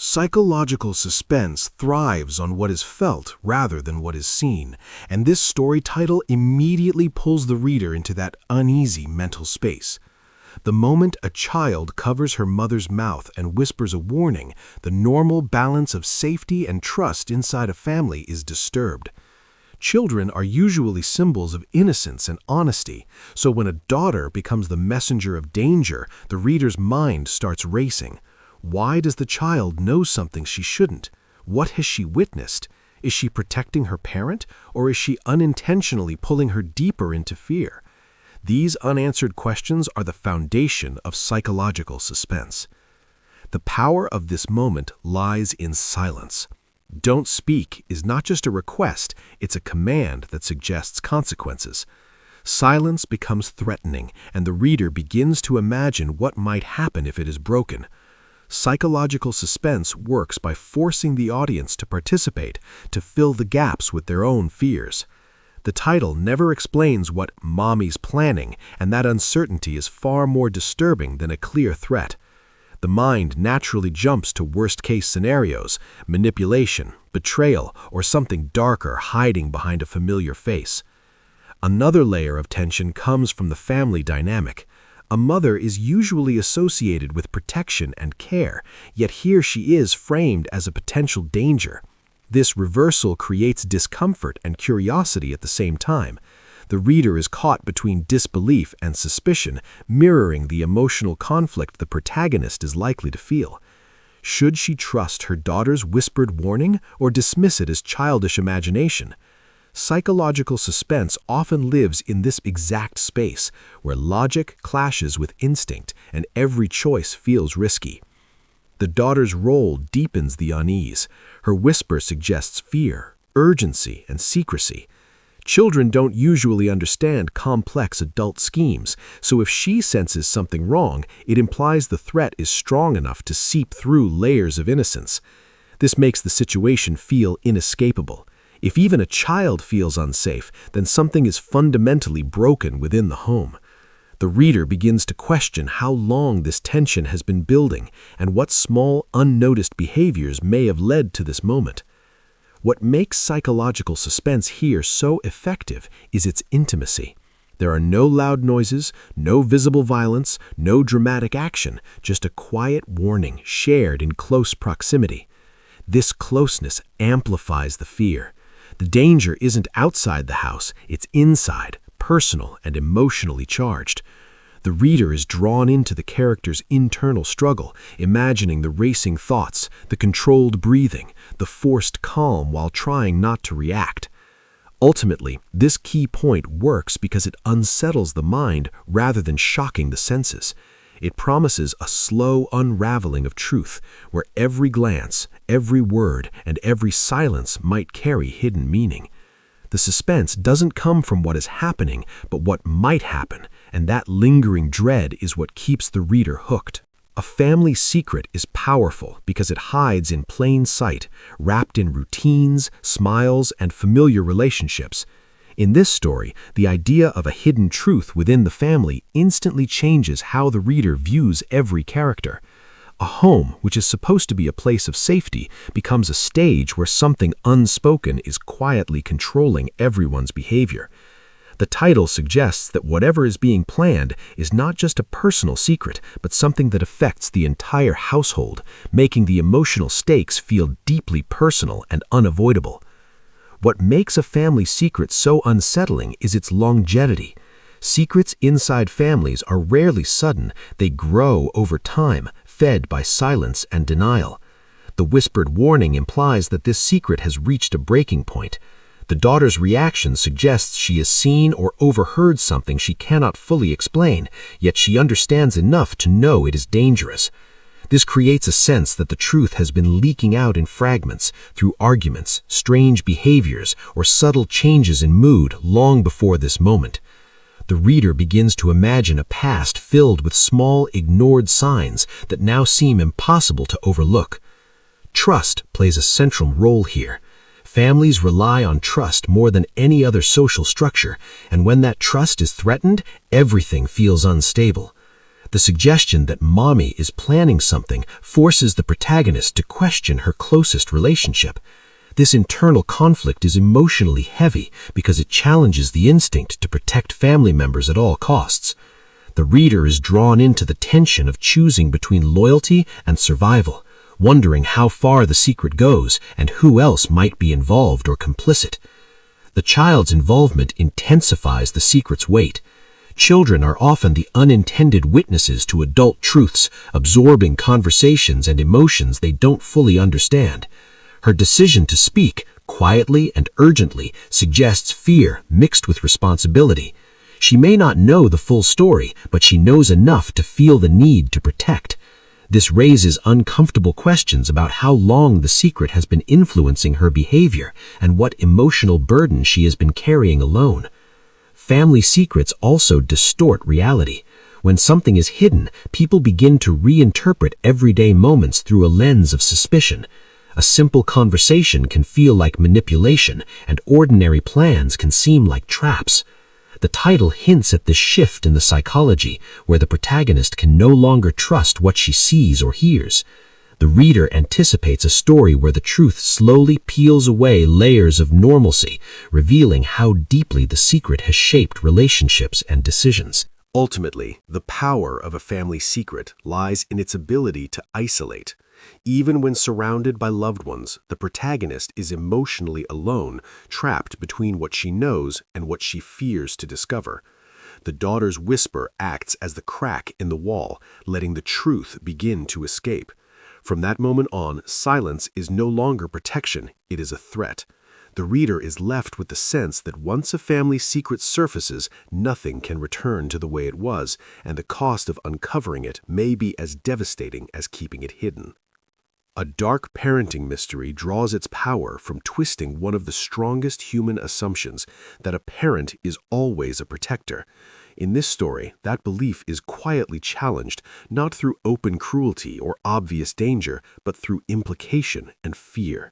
Psychological suspense thrives on what is felt rather than what is seen, and this story title immediately pulls the reader into that uneasy mental space. The moment a child covers her mother's mouth and whispers a warning, the normal balance of safety and trust inside a family is disturbed. Children are usually symbols of innocence and honesty, so when a daughter becomes the messenger of danger, the reader's mind starts racing. Why does the child know something she shouldn't? What has she witnessed? Is she protecting her parent, or is she unintentionally pulling her deeper into fear? These unanswered questions are the foundation of psychological suspense. The power of this moment lies in silence. Don't speak is not just a request, it's a command that suggests consequences. Silence becomes threatening, and the reader begins to imagine what might happen if it is broken. Psychological suspense works by forcing the audience to participate, to fill the gaps with their own fears. The title never explains what mommy's planning, and that uncertainty is far more disturbing than a clear threat. The mind naturally jumps to worst-case scenarios, manipulation, betrayal, or something darker hiding behind a familiar face. Another layer of tension comes from the family dynamic. A mother is usually associated with protection and care, yet here she is framed as a potential danger. This reversal creates discomfort and curiosity at the same time. The reader is caught between disbelief and suspicion, mirroring the emotional conflict the protagonist is likely to feel. Should she trust her daughter's whispered warning or dismiss it as childish imagination? Psychological suspense often lives in this exact space, where logic clashes with instinct and every choice feels risky. The daughter's role deepens the unease. Her whisper suggests fear, urgency, and secrecy. Children don't usually understand complex adult schemes, so if she senses something wrong, it implies the threat is strong enough to seep through layers of innocence. This makes the situation feel inescapable. If even a child feels unsafe, then something is fundamentally broken within the home. The reader begins to question how long this tension has been building and what small, unnoticed behaviors may have led to this moment. What makes psychological suspense here so effective is its intimacy. There are no loud noises, no visible violence, no dramatic action, just a quiet warning shared in close proximity. This closeness amplifies the fear. The danger isn't outside the house, it's inside, personal and emotionally charged. The reader is drawn into the character's internal struggle, imagining the racing thoughts, the controlled breathing, the forced calm while trying not to react. Ultimately, this key point works because it unsettles the mind rather than shocking the senses. It promises a slow unraveling of truth, where every glance, every word, and every silence might carry hidden meaning. The suspense doesn't come from what is happening, but what might happen, and that lingering dread is what keeps the reader hooked. A family secret is powerful because it hides in plain sight, wrapped in routines, smiles, and familiar relationships. In this story, the idea of a hidden truth within the family instantly changes how the reader views every character. A home, which is supposed to be a place of safety, becomes a stage where something unspoken is quietly controlling everyone's behavior. The title suggests that whatever is being planned is not just a personal secret, but something that affects the entire household, making the emotional stakes feel deeply personal and unavoidable. What makes a family secret so unsettling is its longevity. Secrets inside families are rarely sudden, they grow over time, fed by silence and denial. The whispered warning implies that this secret has reached a breaking point. The daughter's reaction suggests she has seen or overheard something she cannot fully explain, yet she understands enough to know it is dangerous. This creates a sense that the truth has been leaking out in fragments through arguments, strange behaviors, or subtle changes in mood long before this moment. The reader begins to imagine a past filled with small, ignored signs that now seem impossible to overlook. Trust plays a central role here. Families rely on trust more than any other social structure, and when that trust is threatened, everything feels unstable. The suggestion that mommy is planning something forces the protagonist to question her closest relationship. This internal conflict is emotionally heavy because it challenges the instinct to protect family members at all costs. The reader is drawn into the tension of choosing between loyalty and survival, wondering how far the secret goes and who else might be involved or complicit. The child's involvement intensifies the secret's weight. Children are often the unintended witnesses to adult truths, absorbing conversations and emotions they don't fully understand. Her decision to speak, quietly and urgently, suggests fear mixed with responsibility. She may not know the full story, but she knows enough to feel the need to protect. This raises uncomfortable questions about how long the secret has been influencing her behavior and what emotional burden she has been carrying alone. Family secrets also distort reality. When something is hidden, people begin to reinterpret everyday moments through a lens of suspicion. A simple conversation can feel like manipulation, and ordinary plans can seem like traps. The title hints at this shift in the psychology, where the protagonist can no longer trust what she sees or hears. The reader anticipates a story where the truth slowly peels away layers of normalcy, revealing how deeply the secret has shaped relationships and decisions. Ultimately, the power of a family secret lies in its ability to isolate. Even when surrounded by loved ones, the protagonist is emotionally alone, trapped between what she knows and what she fears to discover. The daughter's whisper acts as the crack in the wall, letting the truth begin to escape. From that moment on, silence is no longer protection, it is a threat. The reader is left with the sense that once a family secret surfaces, nothing can return to the way it was, and the cost of uncovering it may be as devastating as keeping it hidden. A dark parenting mystery draws its power from twisting one of the strongest human assumptions, that a parent is always a protector. In this story, that belief is quietly challenged, not through open cruelty or obvious danger, but through implication and fear.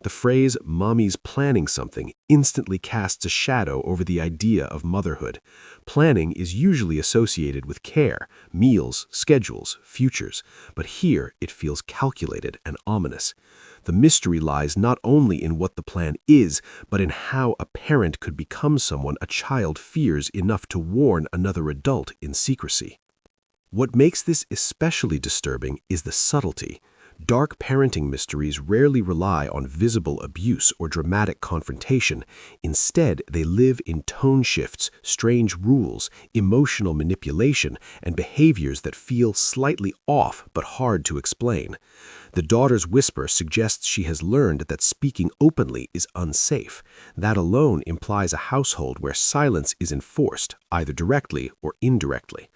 The phrase, "mommy's planning something," instantly casts a shadow over the idea of motherhood. Planning is usually associated with care, meals, schedules, futures, but here it feels calculated and ominous. The mystery lies not only in what the plan is, but in how a parent could become someone a child fears enough to warn another adult in secrecy. What makes this especially disturbing is the subtlety. Dark parenting mysteries rarely rely on visible abuse or dramatic confrontation. Instead, they live in tone shifts, strange rules, emotional manipulation, and behaviors that feel slightly off but hard to explain. The daughter's whisper suggests she has learned that speaking openly is unsafe. That alone implies a household where silence is enforced, either directly or indirectly.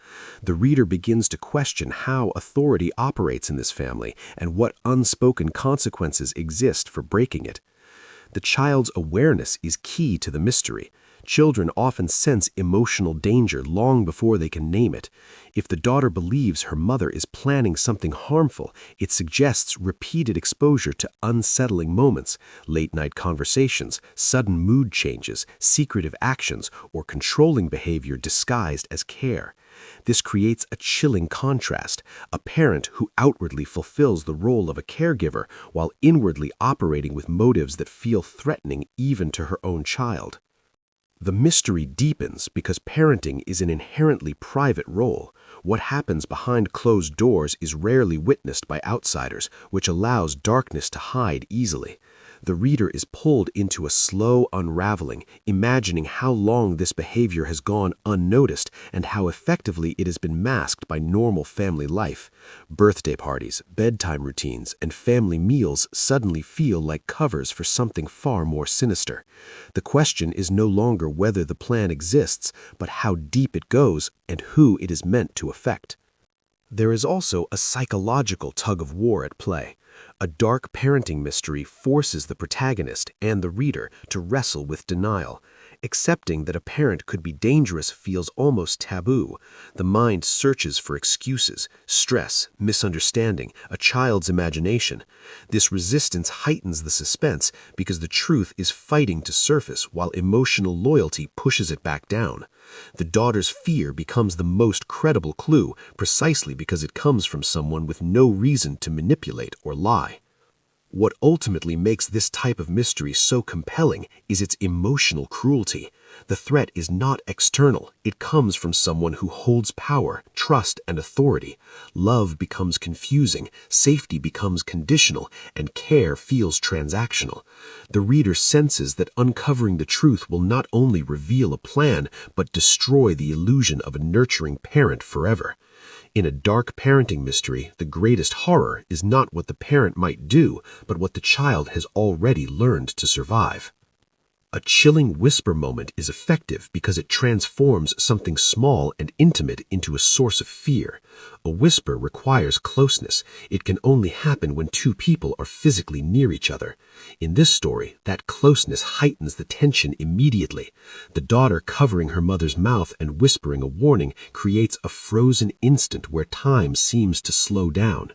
The reader begins to question how authority operates in this family and what unspoken consequences exist for breaking it. The child's awareness is key to the mystery. Children often sense emotional danger long before they can name it. If the daughter believes her mother is planning something harmful, it suggests repeated exposure to unsettling moments, late-night conversations, sudden mood changes, secretive actions, or controlling behavior disguised as care. This creates a chilling contrast, a parent who outwardly fulfills the role of a caregiver while inwardly operating with motives that feel threatening even to her own child. The mystery deepens because parenting is an inherently private role. What happens behind closed doors is rarely witnessed by outsiders, which allows darkness to hide easily. The reader is pulled into a slow unraveling, imagining how long this behavior has gone unnoticed and how effectively it has been masked by normal family life. Birthday parties, bedtime routines, and family meals suddenly feel like covers for something far more sinister. The question is no longer whether the plan exists, but how deep it goes and who it is meant to affect. There is also a psychological tug-of-war at play. A dark parenting mystery forces the protagonist and the reader to wrestle with denial. Accepting that a parent could be dangerous feels almost taboo. The mind searches for excuses, stress, misunderstanding, a child's imagination. This resistance heightens the suspense because the truth is fighting to surface while emotional loyalty pushes it back down. The daughter's fear becomes the most credible clue precisely because it comes from someone with no reason to manipulate or lie. What ultimately makes this type of mystery so compelling is its emotional cruelty. The threat is not external. It comes from someone who holds power, trust, and authority. Love becomes confusing, safety becomes conditional, and care feels transactional. The reader senses that uncovering the truth will not only reveal a plan, but destroy the illusion of a nurturing parent forever. In a dark parenting mystery, the greatest horror is not what the parent might do, but what the child has already learned to survive. A chilling whisper moment is effective because it transforms something small and intimate into a source of fear. A whisper requires closeness. It can only happen when two people are physically near each other. In this story, that closeness heightens the tension immediately. The daughter covering her mother's mouth and whispering a warning creates a frozen instant where time seems to slow down.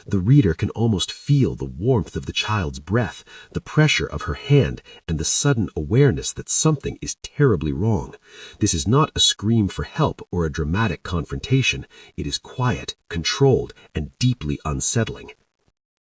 The reader can almost feel the warmth of the child's breath, the pressure of her hand, and the sudden awareness that something is terribly wrong. This is not a scream for help or a dramatic confrontation. It is quiet, controlled, and deeply unsettling.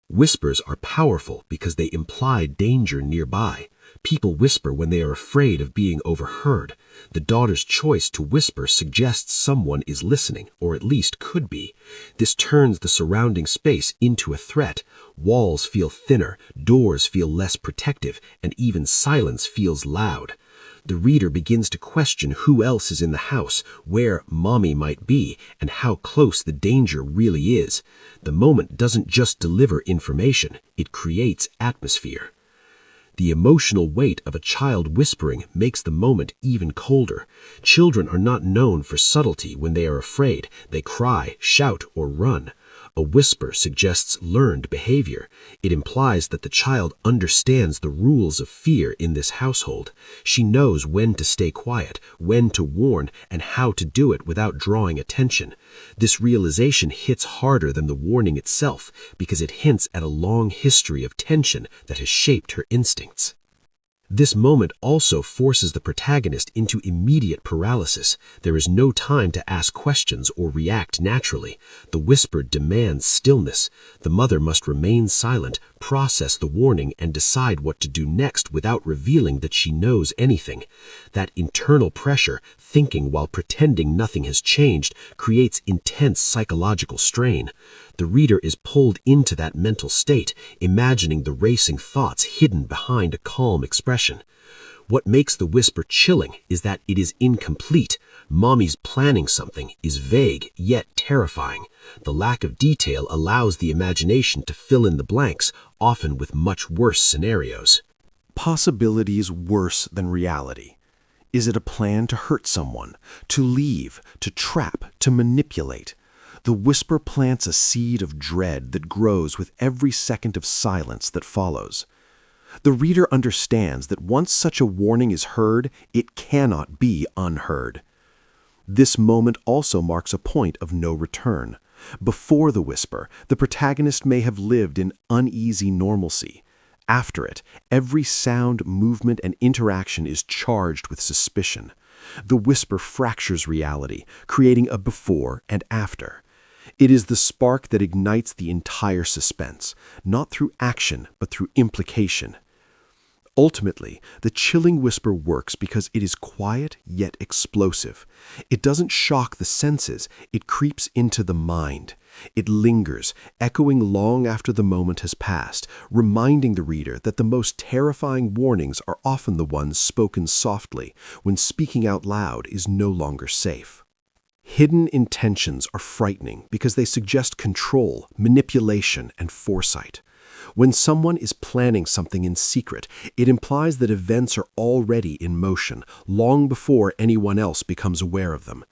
Whispers are powerful because they imply danger nearby. People whisper when they are afraid of being overheard. The daughter's choice to whisper suggests someone is listening, or at least could be. This turns the surrounding space into a threat. Walls feel thinner, doors feel less protective, and even silence feels loud. The reader begins to question who else is in the house, where mommy might be, and how close the danger really is. The moment doesn't just deliver information, it creates atmosphere. The emotional weight of a child whispering makes the moment even colder. Children are not known for subtlety when they are afraid. They cry, shout, or run. A whisper suggests learned behavior. It implies that the child understands the rules of fear in this household. She knows when to stay quiet, when to warn, and how to do it without drawing attention. This realization hits harder than the warning itself because it hints at a long history of tension that has shaped her instincts. This moment also forces the protagonist into immediate paralysis. There is no time to ask questions or react naturally. The whisper demands stillness. The mother must remain silent, process the warning, and decide what to do next without revealing that she knows anything. That internal pressure, thinking while pretending nothing has changed, creates intense psychological strain. The reader is pulled into that mental state, imagining the racing thoughts hidden behind a calm expression. What makes the whisper chilling is that it is incomplete. Mommy's planning something is vague yet terrifying. The lack of detail allows the imagination to fill in the blanks, often with much worse scenarios. Possibilities worse than reality. Is it a plan to hurt someone, to leave, to trap, to manipulate? The whisper plants a seed of dread that grows with every second of silence that follows. The reader understands that once such a warning is heard, it cannot be unheard. This moment also marks a point of no return. Before the whisper, the protagonist may have lived in uneasy normalcy. After it, every sound, movement, and interaction is charged with suspicion. The whisper fractures reality, creating a before and after. It is the spark that ignites the entire suspense, not through action, but through implication. Ultimately, the chilling whisper works because it is quiet yet explosive. It doesn't shock the senses, it creeps into the mind. It lingers, echoing long after the moment has passed, reminding the reader that the most terrifying warnings are often the ones spoken softly, when speaking out loud is no longer safe. Hidden intentions are frightening because they suggest control, manipulation, and foresight. When someone is planning something in secret, it implies that events are already in motion, long before anyone else becomes aware of them.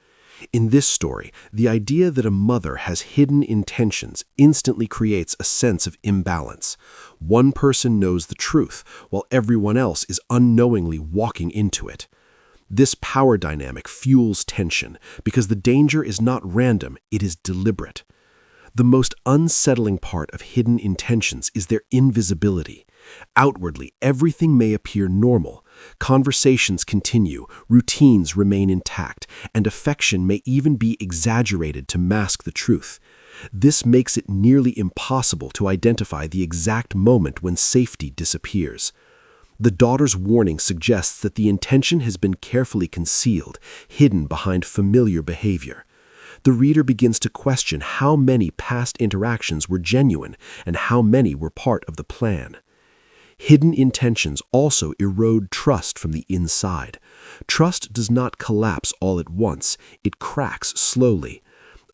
In this story, the idea that a mother has hidden intentions instantly creates a sense of imbalance. One person knows the truth, while everyone else is unknowingly walking into it. This power dynamic fuels tension because the danger is not random, it is deliberate. The most unsettling part of hidden intentions is their invisibility. Outwardly, everything may appear normal. Conversations continue, routines remain intact, and affection may even be exaggerated to mask the truth. This makes it nearly impossible to identify the exact moment when safety disappears. The daughter's warning suggests that the intention has been carefully concealed, hidden behind familiar behavior. The reader begins to question how many past interactions were genuine and how many were part of the plan. Hidden intentions also erode trust from the inside. Trust does not collapse all at once, it cracks slowly.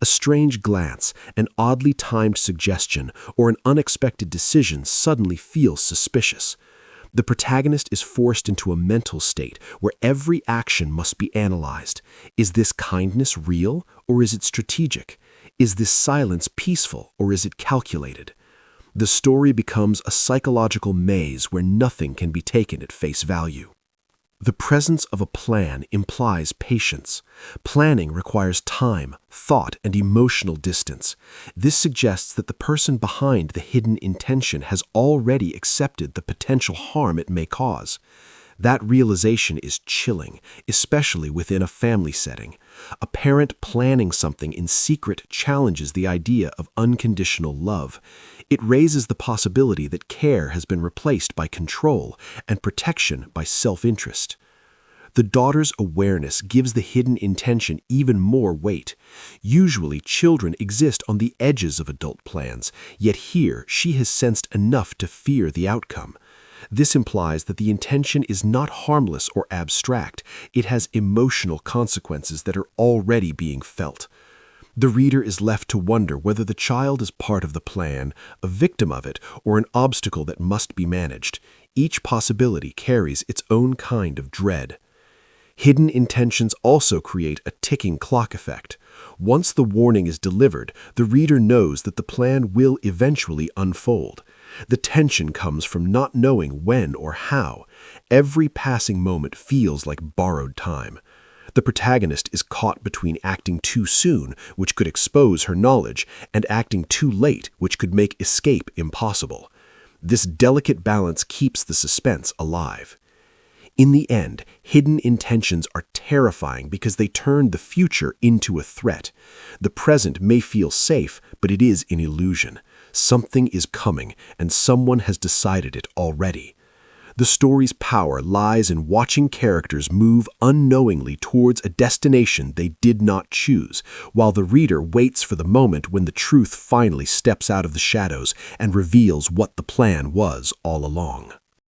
A strange glance, an oddly timed suggestion, or an unexpected decision suddenly feels suspicious. The protagonist is forced into a mental state where every action must be analyzed. Is this kindness real, or is it strategic? Is this silence peaceful, or is it calculated? The story becomes a psychological maze where nothing can be taken at face value. The presence of a plan implies patience. Planning requires time, thought, and emotional distance. This suggests that the person behind the hidden intention has already accepted the potential harm it may cause. That realization is chilling, especially within a family setting. A parent planning something in secret challenges the idea of unconditional love. It raises the possibility that care has been replaced by control and protection by self-interest. The daughter's awareness gives the hidden intention even more weight. Usually, children exist on the edges of adult plans, yet here she has sensed enough to fear the outcome. This implies that the intention is not harmless or abstract. It has emotional consequences that are already being felt. The reader is left to wonder whether the child is part of the plan, a victim of it, or an obstacle that must be managed. Each possibility carries its own kind of dread. Hidden intentions also create a ticking clock effect. Once the warning is delivered, the reader knows that the plan will eventually unfold. The tension comes from not knowing when or how. Every passing moment feels like borrowed time. The protagonist is caught between acting too soon, which could expose her knowledge, and acting too late, which could make escape impossible. This delicate balance keeps the suspense alive. In the end, hidden intentions are terrifying because they turn the future into a threat. The present may feel safe, but it is an illusion. Something is coming, and someone has decided it already. The story's power lies in watching characters move unknowingly towards a destination they did not choose, while the reader waits for the moment when the truth finally steps out of the shadows and reveals what the plan was all along.